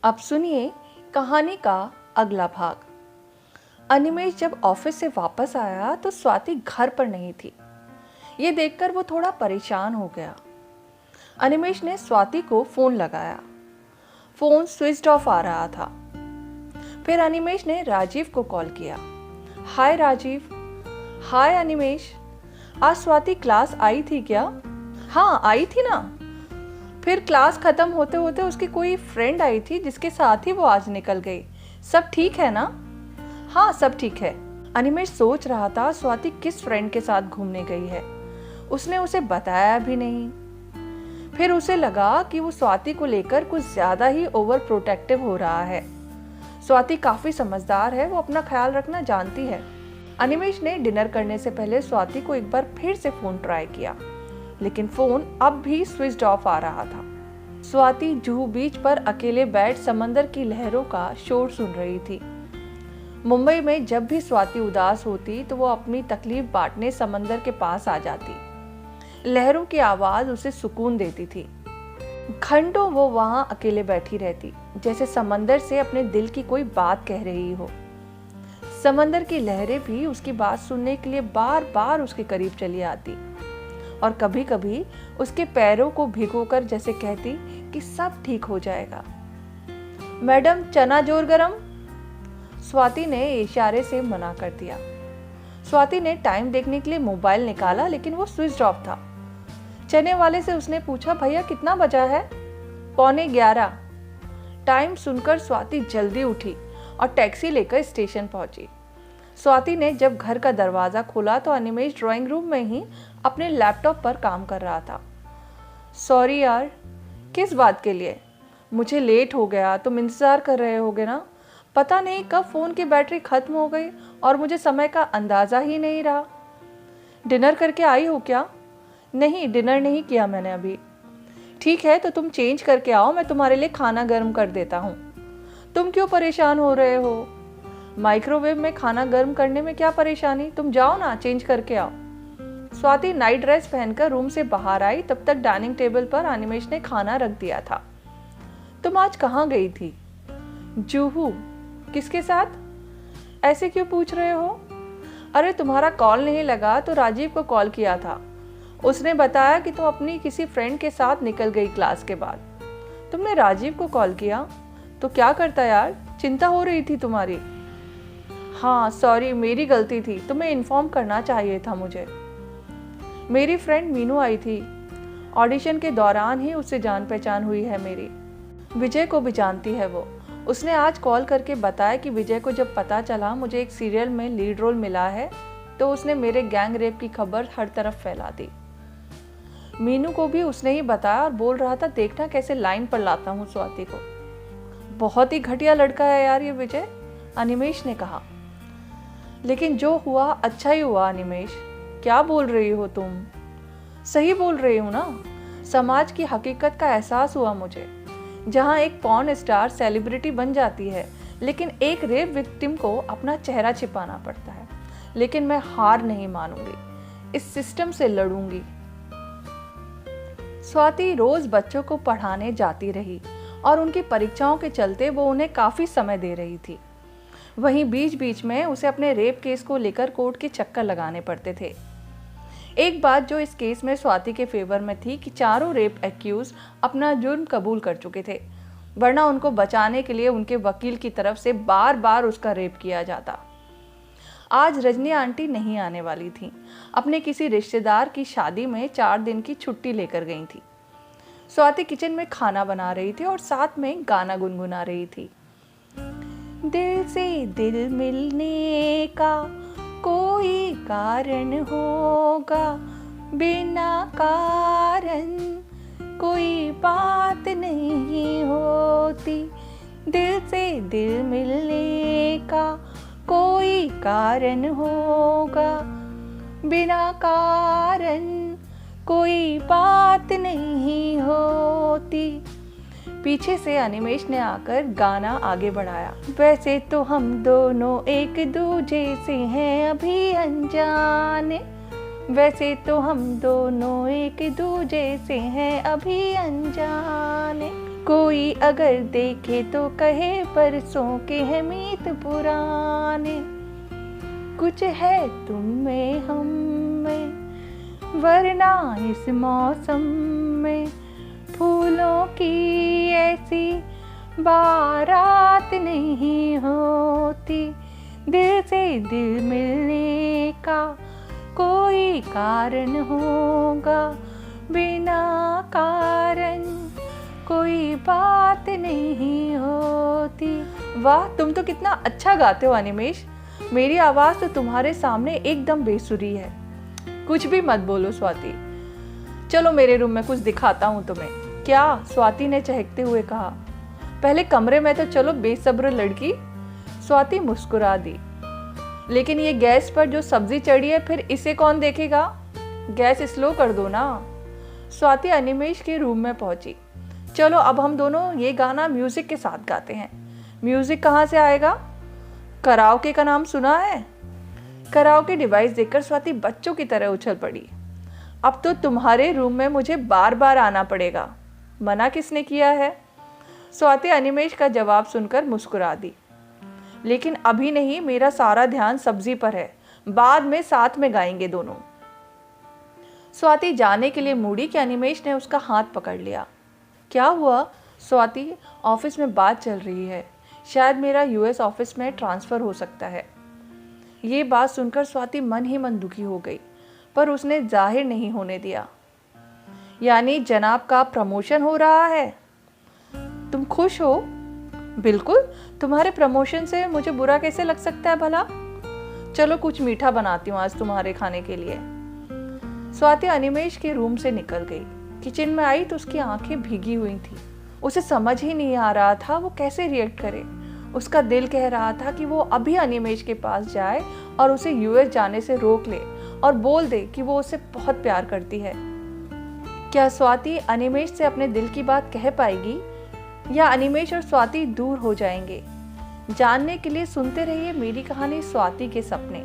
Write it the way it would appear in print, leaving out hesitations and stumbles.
अब सुनिए कहानी का अगला भाग। अनिमेश जब ऑफिस से वापस आया तो स्वाति घर पर नहीं थी। ये देखकर वो थोड़ा परेशान हो गया। अनिमेश ने स्वाति को फोन लगाया। फोन स्विच ऑफ आ रहा था। फिर अनिमेश ने राजीव को कॉल किया। हाय राजीव। हाय अनिमेश, आज स्वाति क्लास आई थी क्या? हाँ आई थी ना। फिर क्लास खत्म होते होते उसकी कोई फ्रेंड आई थी जिसके साथ ही वो आज निकल गई। सब ठीक है ना? हाँ सब ठीक है। अनिमेश सोच रहा था स्वाति किस फ्रेंड के साथ घूमने गई है। उसने उसे बताया भी नहीं। फिर उसे लगा कि वो स्वाति को लेकर कुछ ज्यादा ही ओवर प्रोटेक्टिव हो रहा है। स्वाति काफी समझदार है, वो अपना ख्याल रखना जानती है। अनिमेश ने डिनर करने से पहले स्वाति को एक बार फिर से फोन ट्राई किया, लेकिन फोन अब भी स्विच ऑफ आ रहा था। स्वाति जुहू बीच पर अकेले बैठ समंदर की लहरों का शोर सुन रही थी। मुंबई में जब भी स्वाति उदास होती तो वो अपनी तकलीफ बांटने समंदर के पास आ जाती। लहरों की आवाज उसे सुकून देती थी। घंटों वो वहां अकेले बैठी रहती, जैसे समंदर से अपने दिल की कोई बात कह रही हो। समंदर की लहरें भी उसकी बात सुनने के लिए बार बार उसके करीब चली आती और कभी कभी उसके पैरों को भिगोकर जैसे कहती कि सब ठीक हो जाएगा। मैडम चना जोर गरम। स्वाति ने इशारे से मना कर दिया। स्वाति ने टाइम देखने के लिए मोबाइल निकाला, लेकिन वो स्विच ऑफ था। चने वाले से उसने पूछा, भैया कितना बजा है? 11:15। टाइम सुनकर स्वाति जल्दी उठी और टैक्सी लेकर स्टेशन पहुंची। स्वाति ने जब घर का दरवाजा खोला तो अनिमेश ड्राइंग रूम में ही अपने लैपटॉप पर काम कर रहा था। सॉरी यार। किस बात के लिए? मुझे लेट हो गया, तुम इंतज़ार कर रहे होगे ना। पता नहीं कब फ़ोन की बैटरी ख़त्म हो गई और मुझे समय का अंदाज़ा ही नहीं रहा। डिनर करके आई हो क्या? नहीं, डिनर नहीं किया मैंने अभी। ठीक है तो तुम चेंज करके आओ, मैं तुम्हारे लिए खाना गर्म कर देता हूँ। तुम क्यों परेशान हो रहे हो? माइक्रोवेव में खाना गर्म करने में क्या परेशानी? तुम जाओ ना, चेंज करके आओ। स्वाति नाइट ड्रेस पहनकर रूम से बाहर आई। तब तक डाइनिंग टेबल पर अनिमेश ने खाना रख दिया था। तुम आज कहाँ गई थी? जुहू। किसके साथ? ऐसे क्यों पूछ रहे हो? अरे तुम्हारा कॉल नहीं लगा तो राजीव को कॉल किया था। उसने बताया कि तुम अपनी किसी फ्रेंड के साथ निकल गई क्लास के बाद। तुमने राजीव को कॉल किया? तो क्या करता यार, चिंता हो रही थी तुम्हारी। हाँ सॉरी, मेरी गलती थी, तुम्हें इन्फॉर्म करना चाहिए था मुझे। मेरी फ्रेंड मीनू आई थी। ऑडिशन के दौरान ही उससे जान पहचान हुई है मेरी। विजय को भी जानती है वो। उसने आज कॉल करके बताया कि विजय को जब पता चला मुझे एक सीरियल में लीड रोल मिला है तो उसने मेरे गैंग रेप की खबर हर तरफ फैला दी। मीनू को भी उसने ही बताया और बोल रहा था देखना कैसे लाइन पर लाता हूँ स्वाति को। बहुत ही घटिया लड़का है यार ये विजय, अनिमेश ने कहा। लेकिन जो हुआ अच्छा ही हुआ अनिमेश। क्या बोल रही हो तुम? सही बोल रही हूँ ना। समाज की हकीकत का एहसास हुआ मुझे, जहाँ एक पॉर्न स्टार सेलिब्रिटी बन जाती है लेकिन एक रेप विक्टिम को अपना चेहरा छिपाना पड़ता है। लेकिन मैं हार नहीं मानूंगी, इस सिस्टम से लड़ूंगी। स्वाति रोज बच्चों को पढ़ाने जाती रही और उनकी परीक्षाओं के चलते वो उन्हें काफी समय दे रही थी। वहीं बीच बीच में उसे अपने रेप केस को लेकर कोर्ट के चक्कर लगाने पड़ते थे। एक बात जो इस केस में स्वाति के फेवर में थी कि चारों रेप एक्यूज अपना जुर्म कबूल कर चुके थे, वरना उनको बचाने के लिए उनके वकील की तरफ से बार बार उसका रेप किया जाता। आज रजनी आंटी नहीं आने वाली थी। अपने किसी रिश्तेदार की शादी में 4 दिन की छुट्टी लेकर गई थी। स्वाति किचन में खाना बना रही थी और साथ में गाना गुनगुना रही थी। दिल से दिल मिलने का कोई कारण होगा, बिना कारण कोई बात नहीं होती। दिल से दिल मिलने का कोई कारण होगा, बिना कारण कोई बात नहीं होती। पीछे से अनिमेश ने आकर गाना आगे बढ़ाया। वैसे तो हम दोनों एक दूजे से हैं अभी अनजाने, वैसे तो हम दोनों एक दूजे से हैं अभी अनजाने। कोई अगर देखे तो कहे परसों के हैं मीत पुराने। कुछ है तुम में हम में, वरना इस मौसम में फूलों की ऐसी बारात नहीं होती। दिल से दिल मिलने का कोई कारण होगा, बिना कारण कोई बात नहीं होती। वाह, तुम तो कितना अच्छा गाते हो अनिमेष। मेरी आवाज़ तो तुम्हारे सामने एकदम बेसुरी है। कुछ भी मत बोलो स्वाति, चलो मेरे रूम में कुछ दिखाता हूँ तुम्हें। क्या? स्वाति ने चहकते हुए कहा। पहले कमरे में तो चलो बेसब्र लड़की। स्वाति मुस्कुरा दी। लेकिन ये गैस पर जो सब्जी चढ़ी है, फिर इसे कौन देखेगा? गैस स्लो कर दो ना। स्वाति अनिमेष के रूम में पहुंची। चलो अब हम दोनों ये गाना म्यूजिक के साथ गाते हैं। म्यूजिक कहाँ से आएगा? कराओके का नाम सुना है? कराओके डिवाइस देखकर स्वाति बच्चों की तरह उछल पड़ी। अब तो तुम्हारे रूम में मुझे बार बार आना पड़ेगा। मना किसने किया है? स्वाति अनिमेष का जवाब सुनकर मुस्कुरा दी। लेकिन अभी नहीं, मेरा सारा ध्यान सब्जी पर है, बाद में साथ में गाएंगे दोनों। स्वाति जाने के लिए मुड़ी कि अनिमेष ने उसका हाथ पकड़ लिया। क्या हुआ? स्वाति, ऑफिस में बात चल रही है, शायद मेरा यूएस ऑफिस में ट्रांसफ़र हो सकता है। ये बात सुनकर स्वाति मन ही मन दुखी हो गई, पर उसने जाहिर नहीं होने दिया। यानी जनाब का प्रमोशन हो रहा है? तुम खुश हो? बिल्कुल, तुम्हारे प्रमोशन से मुझे बुरा कैसे लग सकता है भला? चलो कुछ मीठा बनाती हूँ आज तुम्हारे खाने के लिए। स्वाति अनिमेष के रूम से निकल गई। किचन में आई तो उसकी आंखें भीगी हुई थी। उसे समझ ही नहीं आ रहा था वो कैसे रिएक्ट करे। उसका दिल कह रहा था कि वो अभी अनिमेष के पास जाए और उसे यूएस जाने से रोक ले और बोल दे कि वो उसे बहुत प्यार करती है। क्या स्वाति अनिमेष से अपने दिल की बात कह पाएगी, या अनिमेष और स्वाति दूर हो जाएंगे? जानने के लिए सुनते रहिए मेरी कहानी स्वाति के सपने।